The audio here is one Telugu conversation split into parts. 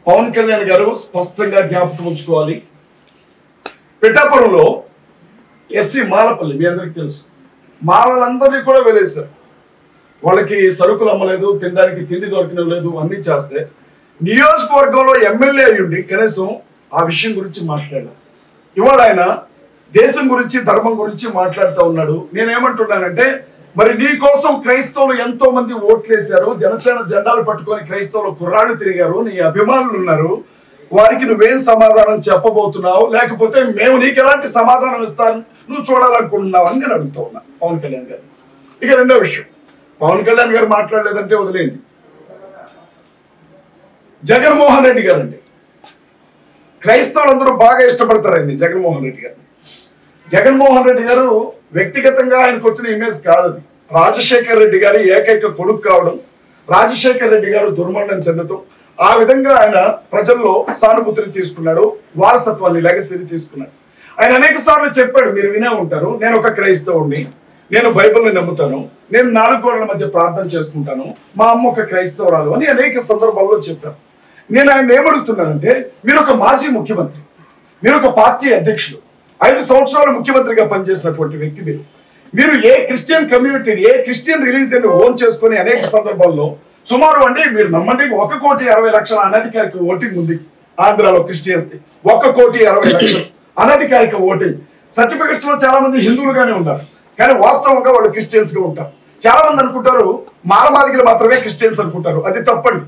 పవన్ కళ్యాణ్ గారు స్పష్టంగా జ్ఞాపకం ఉంచుకోవాలి. పిఠాపురంలో ఎస్సీ మాలపల్లి మీ అందరికి తెలుసు, మాలలందరినీ కూడా వెలేశారు. వాళ్ళకి సరుకులు అమ్మలేదు, తినడానికి తిండి దొరకలేదు, అన్ని చేస్తే నియోజకవర్గంలో ఎమ్మెల్యే అయ్యుండి కనీసం ఆ విషయం గురించి మాట్లాడారు. ఇవాళ ఆయన దేశం గురించి ధర్మం గురించి మాట్లాడుతూ ఉన్నాడు. నేనేమంటున్నానంటే, మరి నీ కోసం క్రైస్తవులు ఎంతో మంది ఓట్లేశారు, జనసేన జెండాలు పట్టుకొని క్రైస్తవులు కుర్రాళ్ళు తిరిగారు, నీ అభిమానులు ఉన్నారు, వారికి నువ్వేం సమాధానం చెప్పబోతున్నావు, లేకపోతే మేము నీకు ఎలాంటి సమాధానం ఇస్తాను నువ్వు చూడాలనుకుంటున్నావు అని నేను అడుగుతూ ఉన్నా పవన్ కళ్యాణ్ గారు. ఇక రెండో విషయం, పవన్ కళ్యాణ్ గారు మాట్లాడలేదంటే వదిలేండి. జగన్మోహన్ రెడ్డి గారు అండి, క్రైస్తవులందరూ బాగా ఇష్టపడతారండి జగన్మోహన్ రెడ్డి గారు. జగన్మోహన్ రెడ్డి గారు వ్యక్తిగతంగా ఆయనకు వచ్చిన ఇమేజ్ కాదు. రాజశేఖర్ రెడ్డి గారి ఏకైక కొడుకు కావడం, రాజశేఖర్ రెడ్డి గారు దుర్మరణం చెందటం, ఆ విధంగా ఆయన ప్రజల్లో సానుభూతిని తీసుకున్నాడు, వారసత్వాన్ని లెగసీని తీసుకున్నాడు. ఆయన అనేక సార్లు చెప్పాడు, మీరు వినే ఉంటారు, నేను ఒక క్రైస్తవుడిని, నేను బైబిల్ని నమ్ముతాను, నేను 4 గోడల మధ్య ప్రార్థన చేసుకుంటాను, మా అమ్మ ఒక క్రైస్తవురాలు అని అనేక సందర్భాల్లో చెప్పారు. నేను ఆయన ఏమడుగుతున్నానంటే, మీరు ఒక మాజీ ముఖ్యమంత్రి, మీరు ఒక పార్టీ అధ్యక్షుడు, 5 సంవత్సరాలు ముఖ్యమంత్రిగా పనిచేసినటువంటి వ్యక్తి మీరు ఏ క్రిస్టియన్ కమ్యూనిటీని, ఏ క్రిస్టియన్ రిలీజియన్ ఓన్ చేసుకుని అనేక సందర్భాల్లో సుమారు అండి మీరు నమ్మండి 1,60,00,000 అనధికారిక ఓటింగ్ ఉంది ఆంధ్రాలో క్రిస్టియన్స్. 1,60,00,000 అనధికారిక ఓటింగ్. సర్టిఫికెట్స్ లో చాలా మంది హిందువులుగానే ఉన్నారు, కానీ వాస్తవంగా వాళ్ళు క్రిస్టియన్స్ గా ఉంటారు. చాలా మంది అనుకుంటారు మాలమాదిగలు మాత్రమే క్రిస్టియన్స్ అనుకుంటారు, అది తప్పండి.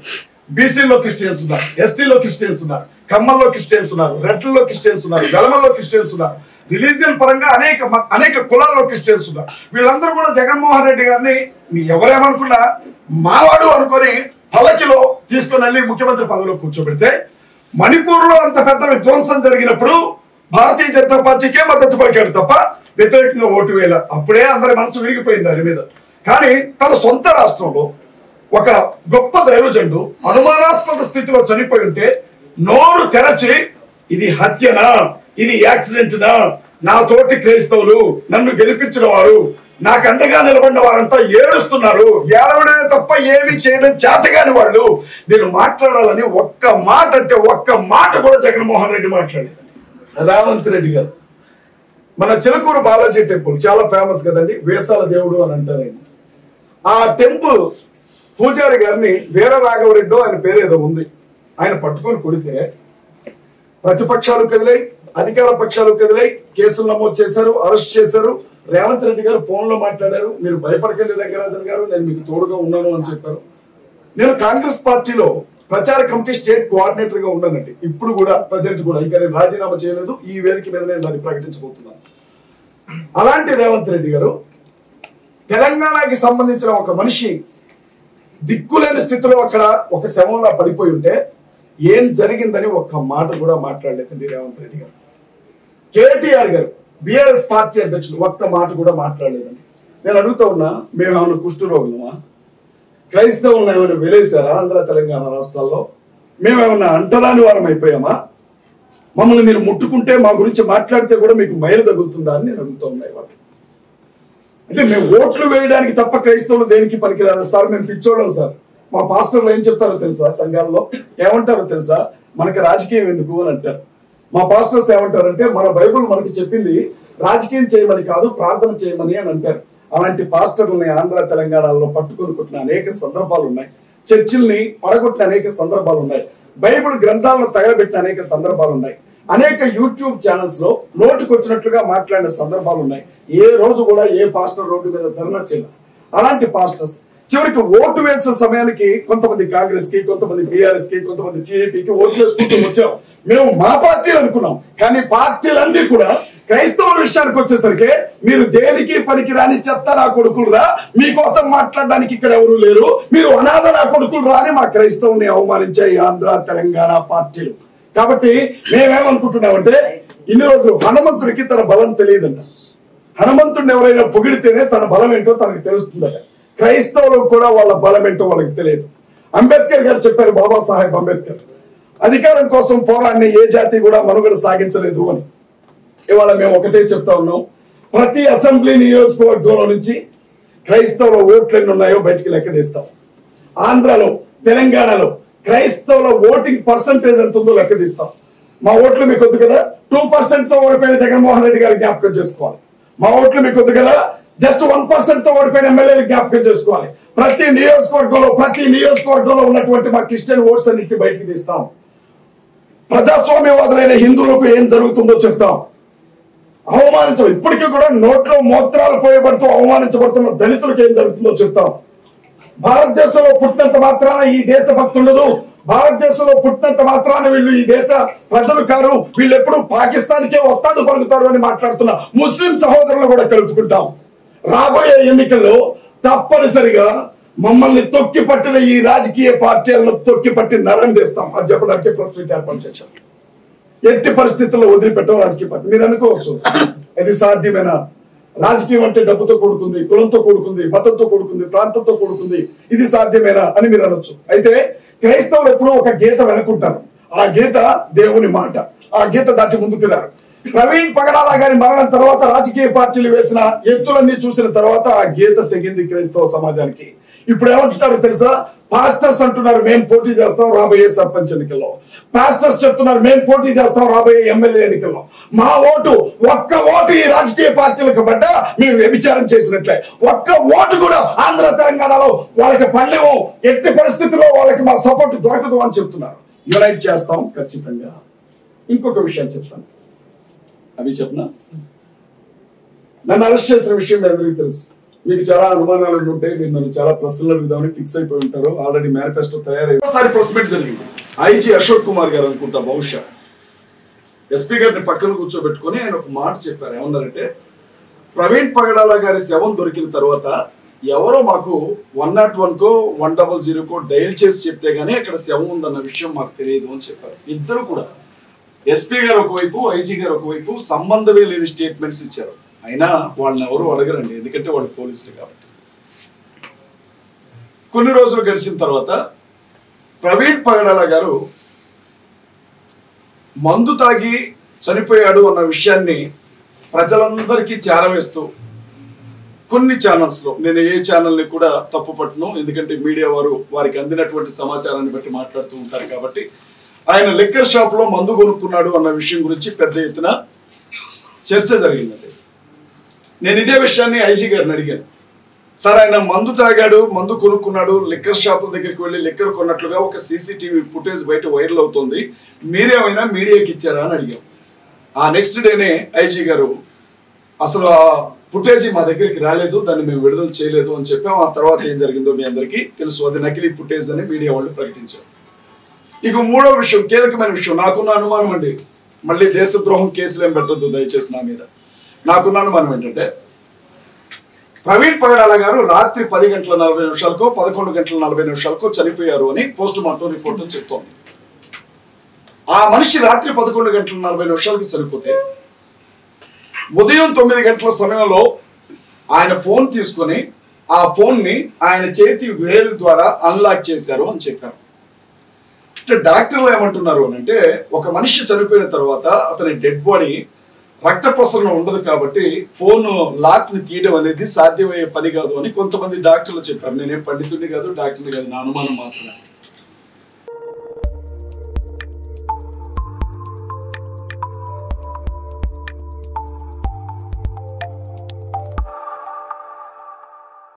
బీసీలో క్రిస్టియన్స్ ఉన్నారు, ఎస్టీలో క్రిస్టియన్స్ ఉన్నారు, కమ్మల్లో క్రిస్టియన్స్ ఉన్నారు, రెడ్లలో క్రిస్టియన్స్ ఉన్నారు, వెలమల్లో క్రిస్టియన్స్ ఉన్నారు, రిలీజియన్ పరంగా అనేక కులాల్లో క్రిస్టియన్స్ ఉన్నారు. వీళ్ళందరూ కూడా జగన్మోహన్ రెడ్డి గారిని ఎవరేమనుకున్నా మావాడు అనుకొని పల్లకిలో తీసుకుని వెళ్ళి ముఖ్యమంత్రి పదవిలో కూర్చోబెడితే, మణిపూర్ లో అంత పెద్ద విధ్వంసం జరిగినప్పుడు భారతీయ జనతా పార్టీకే మద్దతు పలికాడు తప్ప వ్యతిరేకంగా ఓటు వేయాల. అప్పుడే అందరి మనసు విరిగిపోయింది దాని మీద. కానీ తన సొంత రాష్ట్రంలో ఒక గొప్ప దైవజనుడు అనుమానాస్పద స్థితిలో చనిపోయి ఉంటే నోరు తెరచి ఇది హత్యనా, ఇది యాక్సిడెంట్నా, నా తోటి క్రైస్తవులు నన్ను గెలిపించిన వారు, నాకు అండగా నిలబడిన వారంతా ఏడుస్తున్నారు, ఏడవడమే తప్ప ఏమి చేయడం చేతగాని వాళ్ళు, నేను మాట్లాడాలని ఒక్క మాట అంటే ఒక్క మాట కూడా జగన్మోహన్ రెడ్డి మాట్లాడారు. రేవంత్ రెడ్డి గారు మన చిలకూరు బాలాజీ టెంపుల్ చాలా ఫేమస్ కదండి, వేసాల దేవుడు అని అంటారండి. ఆ టెంపుల్ పూజారి గారిని వీర రాఘవరెడ్డి ఆయన పేరు ఏదో ఉంది, ఆయన పట్టుకొని కొడితే ప్రతిపక్షాలు కదిలాయి, అధికార పక్షాలు కదిలాయి, కేసులు నమోదు చేశారు, అరెస్ట్ చేశారు. రేవంత్ రెడ్డి గారు ఫోన్ లో మాట్లాడారు, మీరు భయపడకండి రంగరాజన్ గారు, నేను మీకు తోడుగా ఉన్నాను అని చెప్పారు. నేను కాంగ్రెస్ పార్టీలో ప్రచార కమిటీ స్టేట్ కోఆర్డినేటర్ గా ఉన్నానండి, ఇప్పుడు కూడా ప్రజెంట్ కూడా, ఇంకా నేను రాజీనామా చేయలేదు, ఈ వేదిక మీద నేను దాన్ని ప్రకటించబోతున్నాను. అలాంటి రేవంత్ రెడ్డి గారు తెలంగాణకి సంబంధించిన ఒక మనిషి దిక్కులేని స్థితిలో అక్కడ ఒక శవంలా పడిపోయి ఉంటే ఏం జరిగిందని ఒక్క మాట కూడా మాట్లాడలేదండి రేవంత్ రెడ్డి గారు. కేటీఆర్ గారు బీఆర్ఎస్ పార్టీ అధ్యక్షుడు ఒక్క మాట కూడా మాట్లాడలేదండి. నేను అడుగుతా ఉన్నా, మేమేమన్నా కుష్ఠరోగులమా, క్రైస్తవులను ఏమైనా వెలేశారా ఆంధ్ర తెలంగాణ రాష్ట్రాల్లో, మేమేమన్నా అంటరాని వారం అయిపోయామా, మమ్మల్ని మీరు ముట్టుకుంటే మా గురించి మాట్లాడితే కూడా మీకు మైలు తగులుతుందా అని నేను అడుగుతూ ఉన్నాయి. వాళ్ళు అంటే మేము ఓట్లు వేయడానికి తప్ప క్రైస్తవులు దేనికి పనికిరాదు సార్, మేము పిచ్చోళ్ళం సార్. మా పాస్టర్లు ఏం చెప్తారో తెలుసా, సంఘాల్లో ఏమంటారో తెలుసా, మనకి రాజకీయం ఎందుకు అని అంటారు. మా పాస్టర్స్ ఏమంటారంటే, మన బైబుల్ మనకి చెప్పింది రాజకీయం చేయమని కాదు, ప్రార్థన చేయమని అని అంటారు. అలాంటి పాస్టర్లని ఆంధ్ర తెలంగాణలో పట్టుకొని కొట్టిన అనేక సందర్భాలు ఉన్నాయి, చర్చిల్ని పడగొట్టిన అనేక సందర్భాలు ఉన్నాయి, బైబుల్ గ్రంథాలను తగలబెట్టిన అనేక సందర్భాలు ఉన్నాయి, అనేక యూట్యూబ్ ఛానల్స్ లో నోటుకొచ్చినట్లుగా మాట్లాడిన సందర్భాలు ఉన్నాయి. ఏ రోజు కూడా ఏ పాస్టర్ రోడ్డు మీద ధర్నా చేయలేదు. అలాంటి పాస్టర్స్ చివరికి ఓటు వేసే సమయానికి కొంతమంది కాంగ్రెస్ కి, కొంతమంది బీఆర్ఎస్ కి, కొంతమంది టీడీపీకి ఓట్లు వేసుకుంటూ వచ్చాం. మేము మా పార్టీలు అనుకున్నాం, కానీ పార్టీలన్నీ కూడా క్రైస్తవుల విషయానికి వచ్చేసరికి మీరు దేనికి పనికిరాని చెత్త నా కొడుకులురా, మీకోసం మాట్లాడడానికి ఇక్కడ ఎవరు లేరు, మీరు అనాథ నా కొడుకులు రాని మా క్రైస్తవుని అవమానించాయి ఆంధ్ర తెలంగాణ పార్టీలు. కాబట్టి మేమేమనుకుంటున్నామంటే, ఇన్ని రోజులు హనుమంతుడికి తన బలం తెలియదంట, హనుమంతుడిని ఎవరైనా పొగిడితేనే తన బలం ఏంటో తనకు తెలుస్తుందట. క్రైస్తవులకు కూడా వాళ్ళ బలం ఏంటో వాళ్ళకి తెలియదు. అంబేద్కర్ గారు చెప్పారు, బాబాసాహెబ్ అంబేద్కర్, అధికారం కోసం పోరాడిన ఏ జాతి కూడా మనుగడ సాగించలేదు అని. ఇవాళ మేము ఒకటే చెప్తా ఉన్నాం, ప్రతి అసెంబ్లీ నియోజకవర్గంలో నుంచి క్రైస్తవుల ఓట్లు ఎన్ని ఉన్నాయో బయటికి లెక్క తీస్తాం. ఆంధ్రలో, తెలంగాణలో క్రైస్తవుల ఓటింగ్ పర్సంటేజ్ ఎంత ఉందో లెక్క తీస్తాం. మా ఓట్లు మీకు వద్దు కదా, 2% తో ఓడిపోయిన జగన్మోహన్ రెడ్డి గారి జ్ఞాపకం చేసుకోవాలి. మా ఓట్లు మీకు వద్దు కదా, జస్ట్ 1% తో ఓడిపోయిన ఎమ్మెల్యేలు జ్ఞాపకం చేసుకోవాలి. ప్రతి నియోజకవర్గంలో ఉన్నటువంటి మా క్రిస్టియన్ ఓట్స్ అన్నింటినీ బయటికి తీస్తాం. ప్రజాస్వామ్యవాదులైన హిందువులకు ఏం జరుగుతుందో చెప్తాం. ఇప్పటికీ కూడా నోట్లో మూత్రాలు పోయబడుతూ అవమానించబడుతున్న దళితులకు ఏం జరుగుతుందో చెప్తాం. భారతదేశంలో పుట్టినంత మాత్రాన ఈ దేశ భక్తి ఉండదు. భారతదేశంలో పుట్టినంత మాత్రాన వీళ్ళు ఈ దేశ ప్రజలు కారు, వీళ్ళు ఎప్పుడు పాకిస్తాన్కే ఒత్తాడు పలుకుతారు అని మాట్లాడుతున్న ముస్లిం సహోదరులు కూడా కలుపుకుంటాం. రాబోయే ఎన్నికల్లో తప్పనిసరిగా మమ్మల్ని తొక్కి పట్టిన ఈ రాజకీయ పార్టీలను తొక్కి పట్టి నరం చేస్తాం. అది చెప్పడానికి ప్రెస్ మీట్ ఏర్పాటు చేశాం. ఎట్టి పరిస్థితుల్లో వదిలిపెట్టాం రాజకీయ పార్టీ. మీరు అనుకోవచ్చు ఇది సాధ్యమేనా? రాజకీయం అంటే డబ్బుతో కూడుకుంది, కులంతో కూడుకుంది, మతంతో కూడుకుంది, ప్రాంతంతో కూడుకుంది, ఇది సాధ్యమేనా అని మీరు అనొచ్చు. అయితే క్రైస్తవులు ఎప్పుడూ ఒక గీత వెనుకుంటారు. ఆ గీత దేవుని మాట. ఆ గీత దాటి ముందుకు రారు. ప్రవీణ్ పగడాల గారి మరణం తర్వాత రాజకీయ పార్టీలు వేసిన ఎత్తులన్నీ చూసిన తర్వాత ఆ గీత తెగింది క్రైస్తవ సమాజానికి. ఇప్పుడు ఏమంటున్నారు తెలుసా? పాస్టర్స్ అంటున్నారు మేము పోటీ చేస్తాం రాబోయే సర్పంచ్ ఎన్నికల్లో. పాస్టర్స్ చెప్తున్నారు మేము పోటీ చేస్తాం రాబోయే ఎమ్మెల్యే ఎన్నికల్లో. మా ఒక్క ఓటు ఈ రాజకీయ పార్టీలకు పడ్డా మేము వ్యభిచారం చేసినట్లే. ఒక్క ఓటు కూడా ఆంధ్ర తెలంగాణలో వాళ్ళకి పడలేము. ఎట్టి పరిస్థితుల్లో వాళ్ళకి మా సపోర్ట్ దొరకదు అని చెప్తున్నారు. యునైట్ చేస్తాం ఖచ్చితంగా. ఇంకొక విషయం చెప్తాను, అవి చెప్పనా? నన్ను అరెస్ట్ చేసిన విషయం మీ అందరికీ తెలుసు. మీకు చాలా అనుమానాలు ఉంటాయి. మీరు నన్ను చాలా ప్రశ్నలు అడుగుదామని ఫిక్స్ అయిపోయి ఉంటారు. ఆల్రెడీ మేనిఫెస్టో తయారై ఒకసారి ప్రెస్ మీట్ జరిగింది. ఐజీ అశోక్ కుమార్ గారు అనుకుంటా, బహుశా ఎస్పీ గారిని పక్కన కూర్చోబెట్టుకుని ఆయన ఒక మాట చెప్పారు. ఏమన్నారంటే, ప్రవీణ్ పగడాల గారి శవం దొరికిన తర్వాత ఎవరో మాకు 101కో 100కో డైల్ చేసి చెప్తే గానీ అక్కడ శవం ఉందన్న విషయం మాకు తెలియదు అని చెప్పారు. ఇద్దరు కూడా, ఎస్పీ గారు ఒకవైపు, ఐజీ గారు ఒకవైపు సంబంధమే లేని స్టేట్మెంట్స్ ఇచ్చారు. అయినా వాళ్ళని ఎవరు అడగరండి, ఎందుకంటే వాళ్ళు పోలీసులు కాబట్టి. కొన్ని రోజులు గడిచిన తర్వాత ప్రవీణ్ పగడాల గారు మందు తాగి చనిపోయాడు అన్న విషయాన్ని ప్రజలందరికీ చేరవేస్తూ కొన్ని ఛానల్స్ లో, నేను ఏ ఛానల్ని కూడా తప్పు పట్టను, ఎందుకంటే మీడియా వారికి అందినటువంటి సమాచారాన్ని బట్టి మాట్లాడుతూ ఉంటారు కాబట్టి, ఆయన లిక్కర్ షాప్ లో మందు కొనుక్కున్నాడు అన్న విషయం గురించి పెద్ద ఎత్తున చర్చ జరిగింది. నేను ఇదే విషయాన్ని ఐజీ గారిని అడిగాను. సార్, ఆయన మందు తాగాడు, మందు కొనుక్కున్నాడు, లిక్కర్ షాపుల దగ్గరికి వెళ్ళి లిక్కర్ కొన్నట్లుగా ఒక సీసీటీవీ ఫుటేజ్ బయట వైరల్ అవుతుంది, మీరేమైనా మీడియాకి ఇచ్చారా అని అడిగాం. ఆ నెక్స్ట్ డేనే ఐజీ గారు అసలు ఆ ఫుటేజ్ మా దగ్గరికి రాలేదు, దాన్ని మేము విడుదల చేయలేదు అని చెప్పాం. ఆ తర్వాత ఏం జరిగిందో మీ అందరికీ తెలుసు. అది నకిలీ ఫుటేజ్ అని మీడియా వాళ్ళు ప్రకటించారు. ఇక మూడో విషయం, కీలకమైన విషయం, నాకున్న అనుమానం అండి. మళ్ళీ దేశద్రోహం కేసులు ఏం పెట్టద్దు దయచేసి నా మీద. నాకున్న అనుమానం ఏంటంటే, ప్రవీణ్ పగడాల గారు రాత్రి 10:40 11:40 చనిపోయారు అని పోస్ట్ మార్టం రిపోర్ట్ చెప్తోంది. ఆ మనిషి రాత్రి 11:40 చనిపోతే ఉదయం 9 గంటల సమయంలో ఆయన ఫోన్ తీసుకొని ఆ ఫోన్ ని ఆయన చేతి వేలు ద్వారా అన్లాక్ చేశారు అని చెప్పారు. అంటే డాక్టర్లు ఏమంటున్నారు అంటే, ఒక మనిషి చనిపోయిన తర్వాత అతని డెడ్ బాడీ రక్త ప్రసరణ ఉండదు కాబట్టి ఫోన్ లాక్ ని తీయడం అనేది సాధ్యమయ్యే పని కాదు అని కొంతమంది డాక్టర్లు చెప్పారు. నేనేం పండితుడిని కాదు, డాక్టర్ని కాదు, నా అనుమానం మాత్రమే.